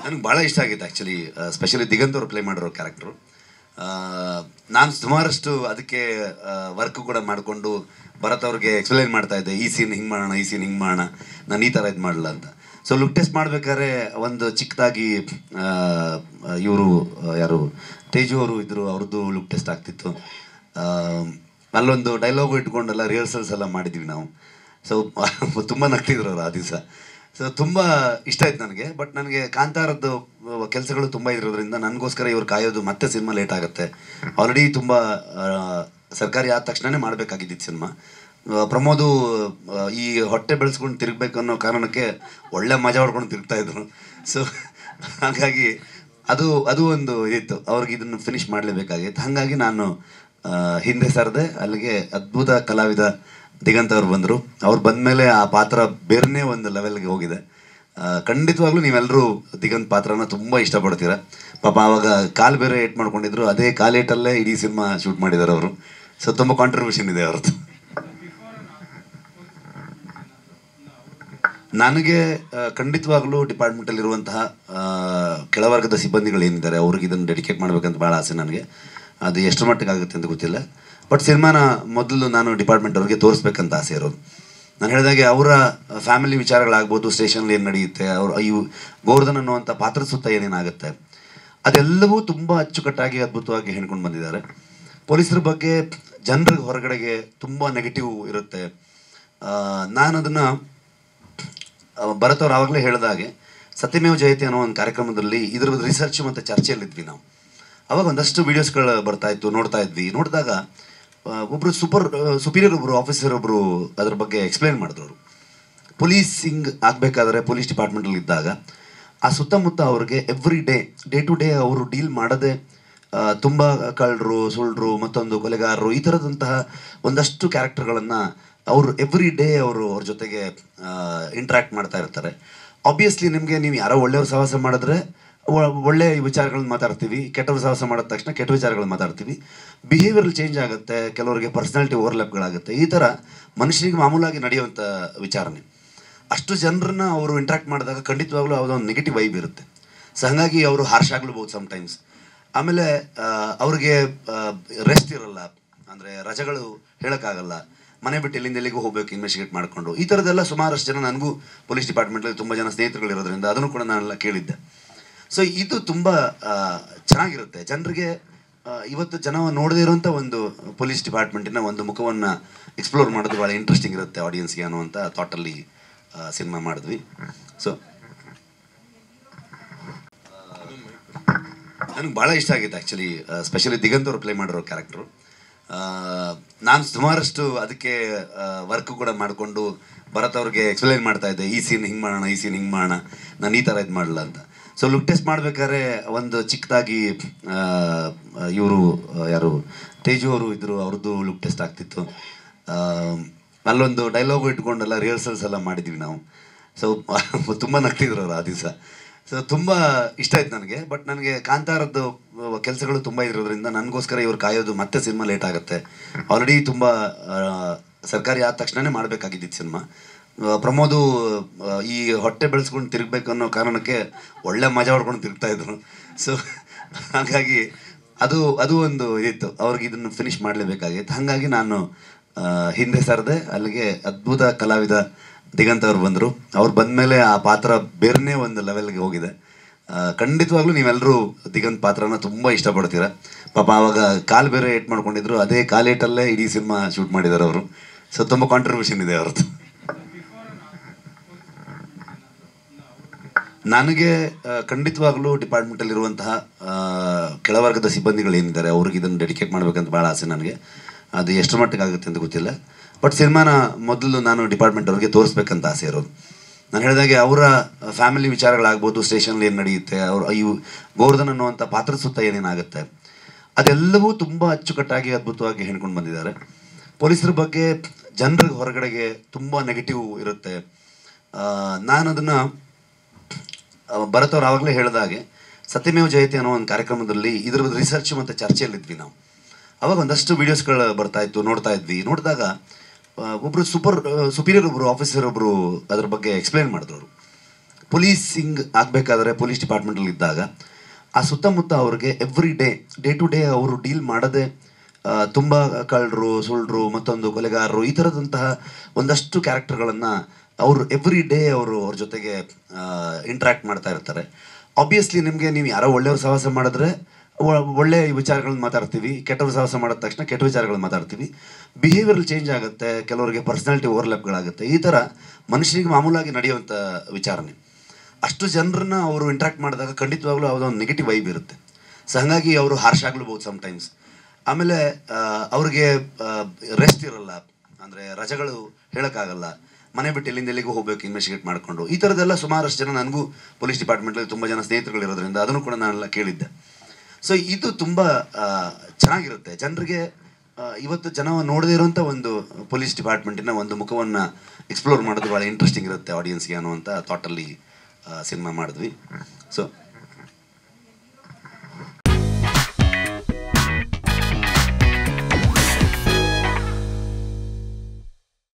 ನನಗೆ ಭಾಳ ಇಷ್ಟ ಆಗಿತ್ತು ಆ್ಯಕ್ಚುಲಿ, ಸ್ಪೆಷಲಿ ದಿಗಂತ್ ಅವರು ಪ್ಲೇ ಮಾಡಿರೋ ಕ್ಯಾರೆಕ್ಟ್ರು. ನಾನು ಸುಮಾರಷ್ಟು ಅದಕ್ಕೆ ವರ್ಕ್ ಕೂಡ ಮಾಡಿಕೊಂಡು ಭರತ್ ಅವ್ರಿಗೆ ಎಕ್ಸ್ಪ್ಲೈನ್ ಮಾಡ್ತಾ ಇದ್ದೆ, ಈ ಸೀನ್ ಹಿಂಗೆ ಮಾಡೋಣ, ಈ ಸೀನ್ ಹಿಂಗೆ ಮಾಡೋಣ, ನಾನು ಈ ಥರ ಇದು ಮಾಡಲ್ಲ ಅಂತ. ಸೊ ಲುಕ್ ಟೆಸ್ಟ್ ಮಾಡಬೇಕಾದ್ರೆ ಒಂದು ಚಿಕ್ಕದಾಗಿ ಇವರು ಯಾರು ತೇಜು ಅವರು ಇದ್ದರು, ಅವ್ರದ್ದು ಲುಕ್ ಟೆಸ್ಟ್ ಆಗ್ತಿತ್ತು. ಅಲ್ಲೊಂದು ಡೈಲಾಗು ಇಟ್ಕೊಂಡೆಲ್ಲ ರಿಹರ್ಸಲ್ಸ್ ಎಲ್ಲ ಮಾಡಿದ್ವಿ ನಾವು. ಸೊ ತುಂಬ ನಗ್ತಿದ್ರು ಅವರು ಆ ದಿವಸ. ಸೊ ತುಂಬ ಇಷ್ಟ ಆಯ್ತು ನನಗೆ. ಬಟ್ ನನಗೆ ಕಾಂತಾರದ್ದು ಕೆಲಸಗಳು ತುಂಬ ಇರೋದ್ರಿಂದ ನನಗೋಸ್ಕರ ಇವ್ರು ಕಾಯೋದು ಮತ್ತೆ ಸಿನಿಮಾ ಲೇಟ್ ಆಗುತ್ತೆ. ಆಲ್ರೆಡಿ ತುಂಬ ಸರ್ಕಾರಿ ಆದ ತಕ್ಷಣವೇ ಮಾಡಬೇಕಾಗಿದ್ದಿತ್ತು ಸಿನಿಮಾ. ಪ್ರಮೋದು ಈ ಹೊಟ್ಟೆ ಬೆಳೆಸ್ಕೊಂಡು ತಿರುಗಬೇಕು ಅನ್ನೋ ಕಾರಣಕ್ಕೆ ಒಳ್ಳೆ ಮಜಾ ಹೊಡ್ಕೊಂಡು ತಿರುಗ್ತಾಯಿದ್ರು. ಸೊ ಹಾಗಾಗಿ ಅದು ಒಂದು ಇದಿತ್ತು, ಅವ್ರಿಗೆ ಇದನ್ನು ಫಿನಿಷ್ ಮಾಡಲೇಬೇಕಾಗಿತ್ತು. ಹಾಗಾಗಿ ನಾನು ಹಿಂದೆ ಸರದೆ. ಅಲ್ಲಿಗೆ ಅದ್ಭುತ ಕಲಾವಿದ ದಿಗಂತ್ ಅವ್ರು ಬಂದರು. ಅವ್ರು ಬಂದಮೇಲೆ ಆ ಪಾತ್ರ ಬೇರೆನೇ ಒಂದು ಲೆವೆಲ್ಗೆ ಹೋಗಿದೆ. ಖಂಡಿತವಾಗ್ಲೂ ನೀವೆಲ್ಲರೂ ದಿಗಂತ್ ಪಾತ್ರನ ತುಂಬ ಇಷ್ಟಪಡ್ತೀರ. ಪಾಪ ಆವಾಗ ಕಾಲು ಬೇರೆ ಏಟ್ ಮಾಡ್ಕೊಂಡಿದ್ರು, ಅದೇ ಕಾಲೇಟಲ್ಲೇ ಇಡೀ ಸಿನಿಮಾ ಶೂಟ್ ಮಾಡಿದ್ದಾರೆ ಅವರು. ಸೊ ತುಂಬ ಕಾಂಟ್ರಿಬ್ಯೂಷನ್ ಇದೆ ಅವ್ರದ್ದು. ನನಗೆ ಖಂಡಿತವಾಗ್ಲೂ ಡಿಪಾರ್ಟ್ಮೆಂಟಲ್ಲಿರುವಂತಹ ಕೆಳವರ್ಗದ ಸಿಬ್ಬಂದಿಗಳೇನಿದ್ದಾರೆ ಅವ್ರಿಗೆ ಇದನ್ನು ಡೆಡಿಕೇಟ್ ಮಾಡಬೇಕಂತ ಭಾಳ ಆಸೆ ನನಗೆ. ಅದು ಎಷ್ಟು ಮಟ್ಟಿಗೆ ಆಗುತ್ತೆ ಅಂತ ಗೊತ್ತಿಲ್ಲ. ಬಟ್ ಸಿನಿಮಾನ ಮೊದಲು ನಾನು ಡಿಪಾರ್ಟ್ಮೆಂಟ್ ಅವ್ರಿಗೆ ತೋರಿಸ್ಬೇಕಂತ ಆಸೆ ಇರೋದು. ನಾನು ಹೇಳಿದಾಗೆ ಅವರ ಫ್ಯಾಮಿಲಿ ವಿಚಾರಗಳಾಗ್ಬೋದು, ಸ್ಟೇಷನಲ್ಲಿ ಏನು ನಡೆಯುತ್ತೆ, ಇವು ಗೋವರ್ಧನ್ ಅನ್ನುವಂಥ ಪಾತ್ರದ ಸುತ್ತ ಏನೇನಾಗುತ್ತೆ, ಅದೆಲ್ಲವೂ ತುಂಬ ಅಚ್ಚುಕಟ್ಟಾಗಿ ಅದ್ಭುತವಾಗಿ ಹೆಣ್ಕೊಂಡು ಬಂದಿದ್ದಾರೆ. ಪೊಲೀಸರ ಬಗ್ಗೆ ಜನರಿಗೆ ಹೊರಗಡೆಗೆ ತುಂಬ ನೆಗೆಟಿವ್ ಇರುತ್ತೆ. ನಾನು ಅದನ್ನು ಭರತ್ ಅವ್ರು ಆವಾಗಲೇ ಹೇಳಿದಾಗೆ ಸತ್ಯಮೇವ ಜಯತೆ ಅನ್ನೋ ಒಂದು ಕಾರ್ಯಕ್ರಮದಲ್ಲಿ ಇದ್ರ ರಿಸರ್ಚ್ ಮತ್ತು ಚರ್ಚೆಯಲ್ಲಿದ್ವಿ ನಾವು. ಅವಾಗ ಒಂದಷ್ಟು ವೀಡಿಯೋಸ್ಗಳು ಬರ್ತಾಯಿತ್ತು, ನೋಡ್ತಾ ಇದ್ವಿ. ನೋಡಿದಾಗ ಒಬ್ಬರು ಸುಪೀರಿಯರ್ ಒಬ್ಬರು ಆಫೀಸರ್ ಒಬ್ಬರು ಅದ್ರ ಬಗ್ಗೆ ಎಕ್ಸ್ಪ್ಲೈನ್ ಮಾಡಿದ್ರು. ಅವರು ಪೊಲೀಸಿಂಗ್ ಆಗಬೇಕಾದ್ರೆ ಪೊಲೀಸ್ ಡಿಪಾರ್ಟ್ಮೆಂಟಲ್ಲಿ ಇದ್ದಾಗ ಆ ಸುತ್ತಮುತ್ತ ಅವ್ರಿಗೆ ಎವ್ರಿ ಡೇ ಟು ಡೇ ಅವರು ಡೀಲ್ ಮಾಡೋದೇ ತುಂಬ ಕಳ್ಳರು, ಸುಳ್ಳರು, ಮತ್ತೊಂದು ಕೊಲೆಗಾರರು, ಈ ಥರದಂತಹ ಒಂದಷ್ಟು ಕ್ಯಾರೆಕ್ಟರ್ಗಳನ್ನು ಅವರು ಎವ್ರಿ ಡೇ ಅವ್ರ ಜೊತೆಗೆ ಇಂಟ್ರ್ಯಾಕ್ಟ್ ಮಾಡ್ತಾ ಇರ್ತಾರೆ. ಆಬ್ವಿಯಸ್ಲಿ ನಿಮಗೆ ನೀವು ಯಾರೋ ಒಳ್ಳೆಯವ್ರ ಸಹವಾಸ ಮಾಡಿದ್ರೆ ಒಳ್ಳೆ ವಿಚಾರಗಳನ್ನ ಮಾತಾಡ್ತೀವಿ, ಕೆಟ್ಟವ್ರ ಸಹವಾಸ ಮಾಡಿದ ತಕ್ಷಣ ಕೆಟ್ಟ ವಿಚಾರಗಳನ್ನ ಮಾತಾಡ್ತೀವಿ. ಬಿಹೇವಿಯರ್ ಚೇಂಜ್ ಆಗುತ್ತೆ, ಕೆಲವರಿಗೆ ಪರ್ಸ್ನಾಲಿಟಿ ಓವರ್ಲ್ಯಾಪ್ಗಳಾಗುತ್ತೆ. ಈ ಥರ ಮನುಷ್ಯನಿಗೆ ಮಾಮೂಲಾಗಿ ನಡೆಯುವಂಥ ವಿಚಾರನೆ. ಅಷ್ಟು ಜನರನ್ನ ಅವರು ಇಂಟ್ರ್ಯಾಕ್ಟ್ ಮಾಡಿದಾಗ ಖಂಡಿತವಾಗ್ಲೂ ಯಾವುದೋ ನೆಗೆಟಿವ್ ವೈಬ್ ಇರುತ್ತೆ. ಸೊ ಹಾಗಾಗಿ ಅವರು ಹಾರ್ಶ್ ಆಗ್ಲೂಬಹುದು ಸಮ್ಟೈಮ್ಸ್. ಆಮೇಲೆ ಅವ್ರಿಗೆ ರೆಸ್ಟ್ ಇರಲ್ಲ, ಅಂದರೆ ರಜೆಗಳು ಹೇಳೋಕ್ಕಾಗಲ್ಲ, ಮನೆ ಬಿಟ್ಟು ಎಲ್ಲಿಂದ ಎಲ್ಲಿಗೂ ಹೋಗಬೇಕು ಇನ್ವೆಸ್ಟಿಗೇಟ್ ಮಾಡಿಕೊಂಡು. ಈ ಥರದ್ದೆಲ್ಲ ಸುಮಾರಷ್ಟು ಜನ, ನನಗೂ ಪೊಲೀಸ್ ಡಿಪಾರ್ಟ್ಮೆಂಟಲ್ಲಿ ತುಂಬ ಜನ ಸ್ನೇಹಿತರುಗಳಿರೋದ್ರಿಂದ ಅದನ್ನು ಕೂಡ ನಾನೆಲ್ಲ ಕೇಳಿದ್ದೆ. ಸೊ ಇದು ತುಂಬ ಚೆನ್ನಾಗಿರುತ್ತೆ ಜನರಿಗೆ. ಇವತ್ತು ಜನ ನೋಡದೇ ಇರುವಂಥ ಒಂದು ಪೊಲೀಸ್ ಡಿಪಾರ್ಟ್ಮೆಂಟಿನ ಒಂದು ಮುಖವನ್ನು ಎಕ್ಸ್ಪ್ಲೋರ್ ಮಾಡೋದು ಭಾಳ ಇಂಟ್ರೆಸ್ಟಿಂಗ್ ಇರುತ್ತೆ ಆಡಿಯನ್ಸ್ಗೆ ಅನ್ನುವಂಥ ಥಾಟಲ್ಲಿ ಸಿನಿಮಾ ಮಾಡಿದ್ವಿ. ಸೊ ನನಗೆ ಭಾಳ ಇಷ್ಟ ಆಗಿತ್ತು ಆ್ಯಕ್ಚುಲಿ, ಸ್ಪೆಷಲಿ ದಿಗಂತ್ ಅವರು ಪ್ಲೇ ಮಾಡಿರೋ ಕ್ಯಾರೆಕ್ಟ್ರು. ನಾನು ಸುಮಾರಷ್ಟು ಅದಕ್ಕೆ ವರ್ಕ್ ಕೂಡ ಮಾಡಿಕೊಂಡು ಭರತ್ ಅವ್ರಿಗೆ ಎಕ್ಸ್ಪ್ಲೈನ್ ಮಾಡ್ತಾ ಇದ್ದೆ, ಈ ಸೀನ್ ಹಿಂಗೆ ಮಾಡೋಣ, ಈ ಸೀನ್ ಹಿಂಗೆ ಮಾಡೋಣ, ನಾನು ಈ ಥರ ಇದು ಮಾಡಲ್ಲ ಅಂತ. ಸೊ ಲುಕ್ ಟೆಸ್ಟ್ ಮಾಡಬೇಕಾದ್ರೆ ಒಂದು ಚಿಕ್ಕದಾಗಿ ಇವರು ಯಾರು ತೇಜು ಅವರು ಇದ್ದರು, ಅವ್ರದ್ದು ಲುಕ್ ಟೆಸ್ಟ್ ಆಗ್ತಿತ್ತು. ಅಲ್ಲೊಂದು ಡೈಲಾಗು ಇಟ್ಕೊಂಡೆಲ್ಲ ರಿಹರ್ಸಲ್ಸ್ ಎಲ್ಲ ಮಾಡಿದ್ವಿ ನಾವು. ಸೊ ತುಂಬ ನಗ್ತಿದ್ರು ಅವರು ಆ ದಿವಸ. ಸೊ ತುಂಬ ಇಷ್ಟ ಆಯ್ತು ನನಗೆ. ಬಟ್ ನನಗೆ ಕಾಂತಾರದ್ದು ಕೆಲಸಗಳು ತುಂಬ ಇರೋದ್ರಿಂದ ನನಗೋಸ್ಕರ ಇವ್ರು ಕಾಯೋದು ಮತ್ತೆ ಸಿನಿಮಾ ಲೇಟ್ ಆಗುತ್ತೆ. ಆಲ್ರೆಡಿ ತುಂಬ ಸರ್ಕಾರಿ ಆದ ತಕ್ಷಣವೇ ಮಾಡಬೇಕಾಗಿದ್ದಿತ್ತು ಸಿನಿಮಾ. ಪ್ರಮೋದು ಈ ಹೊಟ್ಟೆ ಬೆಳೆಸ್ಕೊಂಡು ತಿರುಗಬೇಕು ಅನ್ನೋ ಕಾರಣಕ್ಕೆ ಒಳ್ಳೆ ಮಜಾ ಹೊಡ್ಕೊಂಡು ತಿರುಗ್ತಾಯಿದ್ರು. ಸೊ ಹಾಗಾಗಿ ಅದು ಒಂದು ಇದಿತ್ತು, ಅವ್ರಿಗೆ ಇದನ್ನು ಫಿನಿಷ್ ಮಾಡಲೇಬೇಕಾಗಿತ್ತು. ಹಾಗಾಗಿ ನಾನು ಹಿಂದೆ ಸರದೆ. ಅಲ್ಲಿಗೆ ಅದ್ಭುತ ಕಲಾವಿದ ದಿಗಂತ್ ಅವ್ರು ಬಂದರು. ಅವ್ರು ಬಂದಮೇಲೆ ಆ ಪಾತ್ರ ಬೇರೆನೇ ಒಂದು ಲೆವೆಲ್ಗೆ ಹೋಗಿದೆ. ಖಂಡಿತವಾಗ್ಲೂ ನೀವೆಲ್ಲರೂ ದಿಗಂತ್ ಪಾತ್ರನ ತುಂಬ ಇಷ್ಟಪಡ್ತೀರ. ಪಾಪ ಆವಾಗ ಕಾಲು ಬೇರೆ ಏಟ್ ಮಾಡ್ಕೊಂಡಿದ್ರು, ಅದೇ ಕಾಲೇಟಲ್ಲೇ ಇಡೀ ಸಿನಿಮಾ ಶೂಟ್ ಮಾಡಿದ್ದಾರೆ ಅವರು. ಸೊ ತುಂಬ ಕಾಂಟ್ರಿಬ್ಯೂಷನ್ ಇದೆ ಅವ್ರದ್ದು. ನನಗೆ ಖಂಡಿತವಾಗ್ಲೂ ಡಿಪಾರ್ಟ್ಮೆಂಟಲ್ಲಿರುವಂತಹ ಕೆಳವರ್ಗದ ಸಿಬ್ಬಂದಿಗಳೇನಿದ್ದಾರೆ ಅವ್ರಿಗೆ ಇದನ್ನು ಡೆಡಿಕೇಟ್ ಮಾಡಬೇಕಂತ ಭಾಳ ಆಸೆ ನನಗೆ. ಅದು ಎಷ್ಟು ಮಟ್ಟಿಗೆ ಆಗುತ್ತೆ ಅಂತ ಗೊತ್ತಿಲ್ಲ. ಬಟ್ ಸಿನಿಮಾನ ಮೊದಲು ನಾನು ಡಿಪಾರ್ಟ್ಮೆಂಟ್ ಅವ್ರಿಗೆ ತೋರಿಸ್ಬೇಕಂತ ಆಸೆ ಇರೋದು. ನಾನು ಹೇಳಿದಾಗೆ ಅವರ ಫ್ಯಾಮಿಲಿ ವಿಚಾರಗಳಾಗ್ಬೋದು, ಸ್ಟೇಷನಲ್ಲಿ ಏನು ನಡೆಯುತ್ತೆ, ಇವು ಗೋವರ್ಧನ್ ಅನ್ನುವಂಥ ಪಾತ್ರದ ಸುತ್ತ ಏನೇನಾಗುತ್ತೆ, ಅದೆಲ್ಲವೂ ತುಂಬ ಅಚ್ಚುಕಟ್ಟಾಗಿ ಅದ್ಭುತವಾಗಿ ಹೆಣ್ಕೊಂಡು ಬಂದಿದ್ದಾರೆ. ಪೊಲೀಸರ ಬಗ್ಗೆ ಜನರಿಗೆ ಹೊರಗಡೆಗೆ ತುಂಬ ನೆಗೆಟಿವ್ ಇರುತ್ತೆ. ನಾನು ಅದನ್ನು ಭರತ್ ಅವ್ರು ಆವಾಗಲೇ ಹೇಳಿದಾಗೆ ಸತ್ಯಮೇವ ಜಯತೆ ಅನ್ನೋ ಒಂದು ಕಾರ್ಯಕ್ರಮದಲ್ಲಿ ಇದ್ರ ರಿಸರ್ಚ್ ಮತ್ತು ಚರ್ಚೆಯಲ್ಲಿದ್ವಿ ನಾವು. ಅವಾಗ ಒಂದಷ್ಟು ವೀಡಿಯೋಸ್ಗಳು ಬರ್ತಾಯಿತ್ತು, ನೋಡ್ತಾ ಇದ್ವಿ. ನೋಡಿದಾಗ ಒಬ್ಬರು ಸುಪೀರಿಯರ್ ಒಬ್ಬರು ಆಫೀಸರ್ ಒಬ್ಬರು ಅದ್ರ ಬಗ್ಗೆ ಎಕ್ಸ್ಪ್ಲೈನ್ ಮಾಡಿದ್ರು. ಅವರು ಪೊಲೀಸಿಂಗ್ ಆಗಬೇಕಾದ್ರೆ ಪೊಲೀಸ್ ಡಿಪಾರ್ಟ್ಮೆಂಟಲ್ಲಿ ಇದ್ದಾಗ ಆ ಸುತ್ತಮುತ್ತ ಅವ್ರಿಗೆ ಎವ್ರಿ ಡೇ ಟು ಡೇ ಅವರು ಡೀಲ್ ಮಾಡದೆ ತುಂಬ ಕಳ್ಳರು, ಸುಳ್ಳರು, ಮತ್ತೊಂದು ಕೊಲೆಗಾರರು, ಈ ಥರದಂತಹ ಒಂದಷ್ಟು ಕ್ಯಾರೆಕ್ಟರ್ಗಳನ್ನು ಅವರು ಎವ್ರಿ ಡೇ ಅವರು ಅವ್ರ ಜೊತೆಗೆ ಇಂಟ್ರ್ಯಾಕ್ಟ್ ಮಾಡ್ತಾ ಇರ್ತಾರೆ. ಆಬ್ವಿಯಸ್ಲಿ ನಿಮಗೆ ನೀವು ಯಾರೋ ಒಳ್ಳೆಯವ್ರ ಸಹವಾಸ ಮಾಡಿದ್ರೆ ಒಳ್ಳೆ ವಿಚಾರಗಳನ್ನ ಮಾತಾಡ್ತೀವಿ, ಕೆಟ್ಟವ್ರ ಸಹವಾಸ ಮಾಡಿದ ತಕ್ಷಣ ಕೆಟ್ಟ ವಿಚಾರಗಳನ್ನ ಮಾತಾಡ್ತೀವಿ. ಬಿಹೇವಿಯರಲ್ ಚೇಂಜ್ ಆಗುತ್ತೆ, ಕೆಲವರಿಗೆ ಪರ್ಸ್ನಾಲಿಟಿ ಓವರ್ಲ್ಯಾಪ್ಗಳಾಗುತ್ತೆ. ಈ ಥರ ಮನುಷ್ಯನಿಗೆ ಮಾಮೂಲಾಗಿ ನಡೆಯುವಂಥ ವಿಚಾರನೆ. ಅಷ್ಟು ಜನರನ್ನ ಅವರು ಇಂಟ್ರ್ಯಾಕ್ಟ್ ಮಾಡಿದಾಗ ಖಂಡಿತವಾಗ್ಲೂ ಯಾವುದೋ ನೆಗೆಟಿವ್ ವೈಬ್ ಇರುತ್ತೆ. ಸೊ ಹಾಗಾಗಿ ಅವರು ಹಾರ್ಷ್ ಆಗ್ಲೂಬಹುದು ಸಮ್ಟೈಮ್ಸ್. ಆಮೇಲೆ ಅವ್ರಿಗೆ ರೆಸ್ಟ್ ಇರಲ್ಲ, ಅಂದರೆ ರಜೆಗಳು ಹೇಳೋಕ್ಕಾಗಲ್ಲ, ಮನೆ ಬಿಟ್ಟು ಎಲ್ಲಿಂದ ಎಲ್ಲಿಗೂ ಹೋಗ್ಬೇಕು ಇನ್ವೆಸ್ಟಿಗೇಟ್ ಮಾಡಿಕೊಂಡು. ಈ ಥರದ್ದೆಲ್ಲ ಸುಮಾರಷ್ಟು ಜನ, ನನಗೂ ಪೊಲೀಸ್ ಡಿಪಾರ್ಟ್ಮೆಂಟಲ್ಲಿ ತುಂಬ ಜನ ಸ್ನೇಹಿತರುಗಳಿರೋದ್ರಿಂದ ಅದನ್ನು ಕೂಡ ನಾನೆಲ್ಲ ಕೇಳಿದ್ದೆ. ಸೊ ಇದು ತುಂಬ ಚೆನ್ನಾಗಿರುತ್ತೆ ಜನರಿಗೆ. ಇವತ್ತು ಜನ ನೋಡದೇ ಇರೋಂಥ ಒಂದು ಪೊಲೀಸ್ ಡಿಪಾರ್ಟ್ಮೆಂಟಿನ ಒಂದು ಮುಖವನ್ನು ಎಕ್ಸ್ಪ್ಲೋರ್ ಮಾಡೋದು ಭಾಳ ಇಂಟ್ರೆಸ್ಟಿಂಗ್ ಇರುತ್ತೆ ಆಡಿಯನ್ಸ್ಗೆ ಅನ್ನುವಂಥ ಥಾಟಲ್ಲಿ ಸಿನಿಮಾ ಮಾಡಿದ್ವಿ. ಸೊ